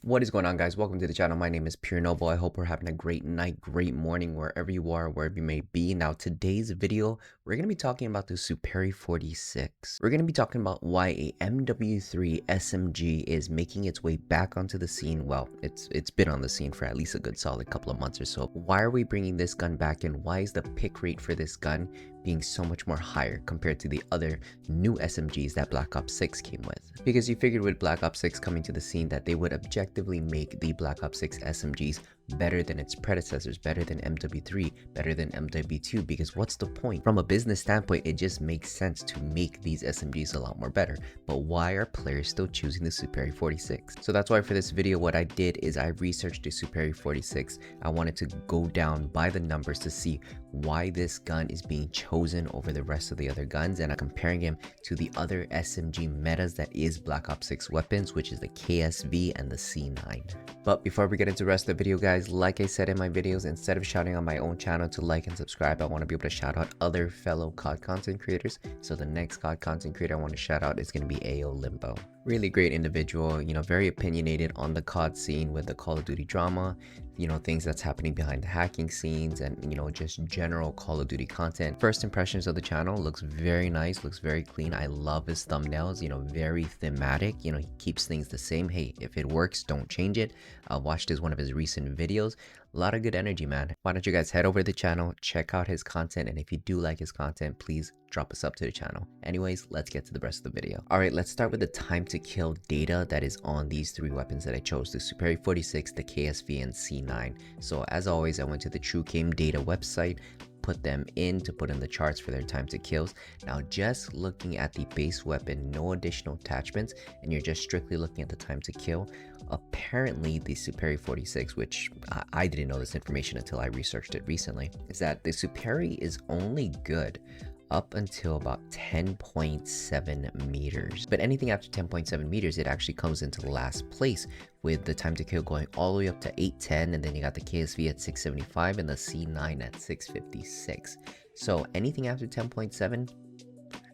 What is going on, guys? Welcome to the channel. My name is Pure Noble. I hope we're having a great night, great morning, wherever you are, wherever you may be. Now, today's video, we're going to be talking about the Superi 46. We're going to be talking about why a MW3 SMG is making its way back onto the scene. Well, it's been on the scene for at least a good solid couple of months or so. Why are we bringing this gun back, and why is the pick rate for this gun being so much more higher compared to the other new SMGs that Black Ops 6 came with? Because you figured with Black Ops 6 coming to the scene that they would objectively make the Black Ops 6 SMGs better than its predecessors, better than MW3, better than MW2, because what's the point? From a business standpoint, it just makes sense to make these SMGs a lot more better. But why are players still choosing the Superi 46? So that's why for this video, what I did is I researched the Superi 46. I wanted to go down by the numbers to see why this gun is being chosen over the rest of the other guns, and I'm comparing him to the other SMG metas that is Black Ops 6 weapons, which is the KSV and the C9. But before we get into the rest of the video, guys, like I said in my videos, instead of shouting on my own channel to like and subscribe, I want to be able to shout out other fellow COD content creators. So the next COD content creator I want to shout out is going to be AO Limbo. Really great individual, very opinionated on the COD scene with the Call of Duty drama, things that's happening behind the hacking scenes, and just general Call of Duty content. First impressions of the channel, looks very nice, looks very clean. I love his thumbnails, very thematic. He keeps things the same. Hey, if it works, don't change it. I watched one of his recent videos. A lot of good energy, man. Why don't you guys head over to the channel, check out his content, and if you do like his content, please drop a sub to the channel. Anyways, let's get to the rest of the video. All right, let's start with the time to kill data that is on these three weapons that I chose: the Superi 46, the KSV, and C9. So as always, I went to the True Game Data website, put them in to put in the charts for their time to kills. Now, just looking at the base weapon, no additional attachments, and you're just strictly looking at the time to kill, apparently the Superi 46, which I didn't know this information until I researched it recently, is that the Superi is only good up until about 10.7 meters. But anything after 10.7 meters, it actually comes into last place, with the time to kill going all the way up to 810, and then you got the KSV at 675 and the C9 at 656. So anything after 10.7,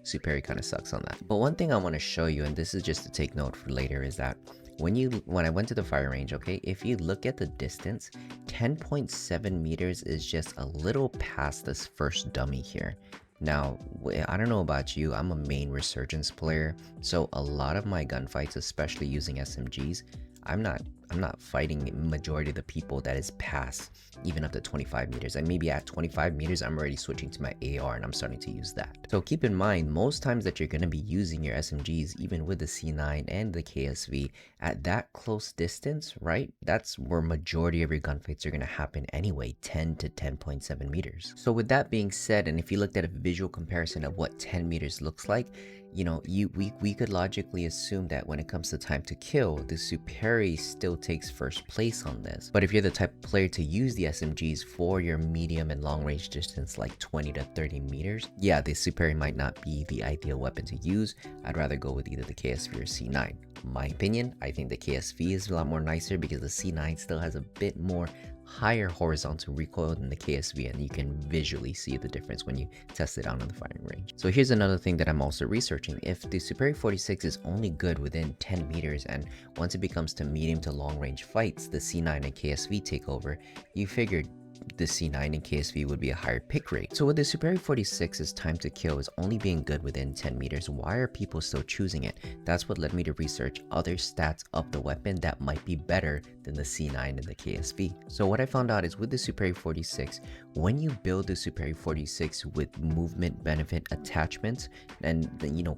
Superi kind of sucks on that. But one thing I want to show you, and this is just to take note for later, is that when I went to the fire range, okay, if you look at the distance, 10.7 meters is just a little past this first dummy here. Now, I don't know about you, I'm a main resurgence player, so a lot of my gunfights, especially using SMGs, I'm not fighting majority of the people that is past even up to 25 meters. And maybe at 25 meters, I'm already switching to my AR and I'm starting to use that. So keep in mind, most times that you're going to be using your SMGs, even with the C9 and the KSV, at that close distance, right? That's where majority of your gunfights are going to happen anyway, 10 to 10.7 meters. So with that being said, and if you looked at a visual comparison of what 10 meters looks like, we could logically assume that when it comes to time to kill, the Superi still takes first place on this. But if you're the type of player to use the SMGs for your medium and long range distance, like 20 to 30 meters, yeah, the Superi might not be the ideal weapon to use. I'd rather go with either the KSV or C9. My opinion, I think the KSV is a lot more nicer because the C9 still has a bit more higher horizontal recoil than the KSV, and you can visually see the difference when you test it out on the firing range. So here's another thing that I'm also researching. If the Superi 46 is only good within 10 meters, and once it becomes to medium to long range fights, the C9 and KSV take over, you figured the C9 and KSV would be a higher pick rate. So with the Superi 46's time to kill is only being good within 10 meters, why are people still choosing it? That's what led me to research other stats of the weapon that might be better than the C9 and the KSV. So what I found out is with the Superi 46, when you build the Superi 46 with movement benefit attachments, and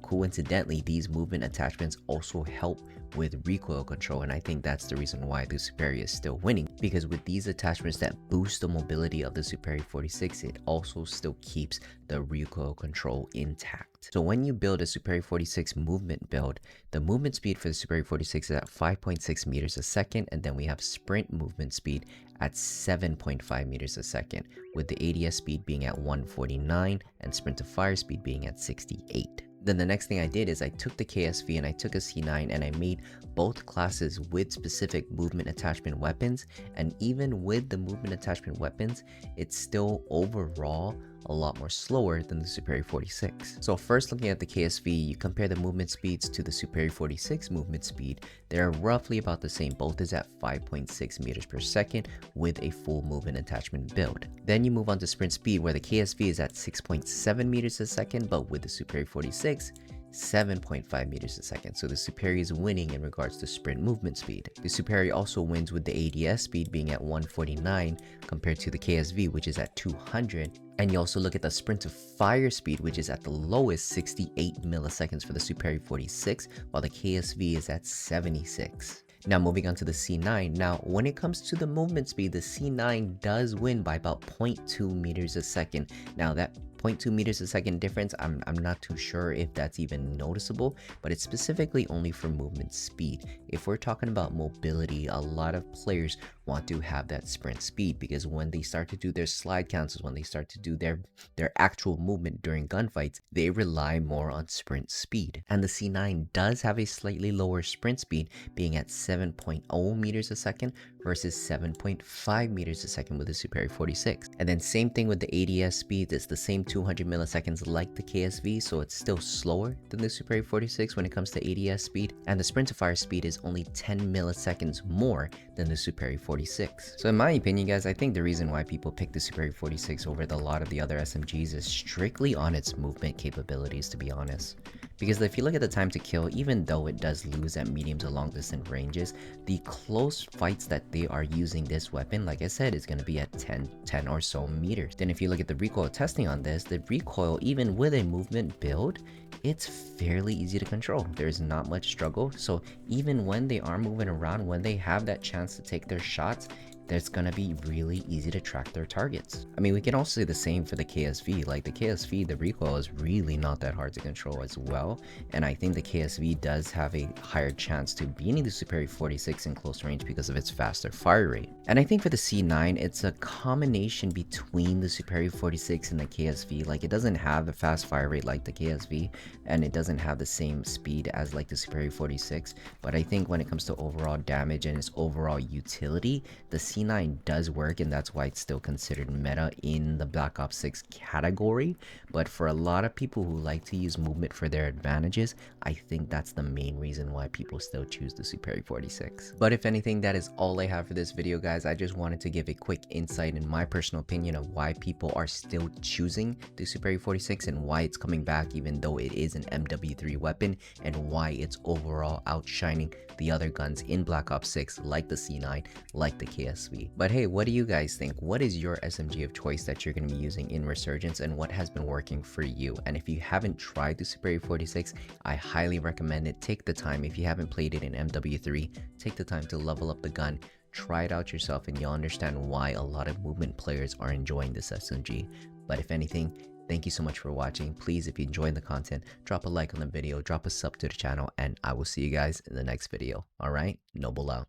coincidentally, these movement attachments also help with recoil control, and I think that's the reason why the Superi is still winning, because with these attachments that boost the mobility of the Superi 46, it also still keeps the recoil control intact. So when you build a Superi 46 movement build, the movement speed for the Superi 46 is at 5.6 meters a second, and then we have sprint movement speed at 7.5 meters a second, with the ADS speed being at 149 and sprint to fire speed being at 68. Then the next thing I did is I took the KSV and I took a C9 and I made both classes with specific movement attachment weapons, and even with the movement attachment weapons, it still overall a lot more slower than the Superi 46. So first, looking at the KSV, you compare the movement speeds to the Superi 46 movement speed. They're roughly about the same. Both is at 5.6 meters per second with a full movement attachment build. Then you move on to sprint speed, where the KSV is at 6.7 meters a second, but with the Superi 46, 7.5 meters a second. So the Superi is winning in regards to sprint movement speed. The Superi also wins with the ADS speed being at 149 compared to the KSV, which is at 200. And you also look at the sprint to fire speed, which is at the lowest 68 milliseconds for the Superi 46, while the KSV is at 76. Now moving on to the C9. Now when it comes to the movement speed, the C9 does win by about 0.2 meters a second. Now that 0.2 meters a second difference, I'm not too sure if that's even noticeable, but it's specifically only for movement speed. If we're talking about mobility, a lot of players want to have that sprint speed, because when they start to do their slide counts, when they start to do their actual movement during gunfights, they rely more on sprint speed. And the C9 does have a slightly lower sprint speed, being at 7.0 meters a second versus 7.5 meters a second with the Superi 46. And then same thing with the ADS speed, it's the same 200 milliseconds like the KSV, so it's still slower than the Superi 46 when it comes to ADS speed. And the sprint to fire speed is only 10 milliseconds more than the Superi 46. So in my opinion, guys, I think the reason why people pick the Superi 46 over a lot of the other SMGs is strictly on its movement capabilities, to be honest. Because if you look at the time to kill, even though it does lose at medium to long distance ranges, the close fights that they are using this weapon, like I said, is going to be at 10 or so meters. Then if you look at the recoil testing on this, the recoil, even with a movement build, it's fairly easy to control. There's not much struggle. So even when they are moving around, when they have that chance to take their shots, it's gonna be really easy to track their targets. I mean, we can also say the same for the KSV. Like the KSV, the recoil is really not that hard to control as well. And I think the KSV does have a higher chance to beating the Superi 46 in close range because of its faster fire rate. And I think for the C9, it's a combination between the Superi 46 and the KSV. Like it doesn't have the fast fire rate like the KSV, and it doesn't have the same speed as like the Superi 46. But I think when it comes to overall damage and its overall utility, the C9 does work, and that's why it's still considered meta in the Black Ops 6 category. But for a lot of people who like to use movement for their advantages, I think that's the main reason why people still choose the Superi 46. But if anything, that is all I have for this video, guys. I just wanted to give a quick insight in my personal opinion of why people are still choosing the Superi 46 and why it's coming back even though it is an MW3 weapon, and why it's overall outshining the other guns in Black Ops 6 like the C9, like the KSV. But hey, what do you guys think? What is your SMG of choice that you're going to be using in Resurgence, and what has been working for you? And if you haven't tried the Superi 46, I highly recommend it. Take the time. If you haven't played it in MW3, take the time to level up the gun. Try it out yourself and you'll understand why a lot of movement players are enjoying this SMG. But if anything, thank you so much for watching. Please, if you enjoyed the content, drop a like on the video, drop a sub to the channel, and I will see you guys in the next video. Alright, Noble out.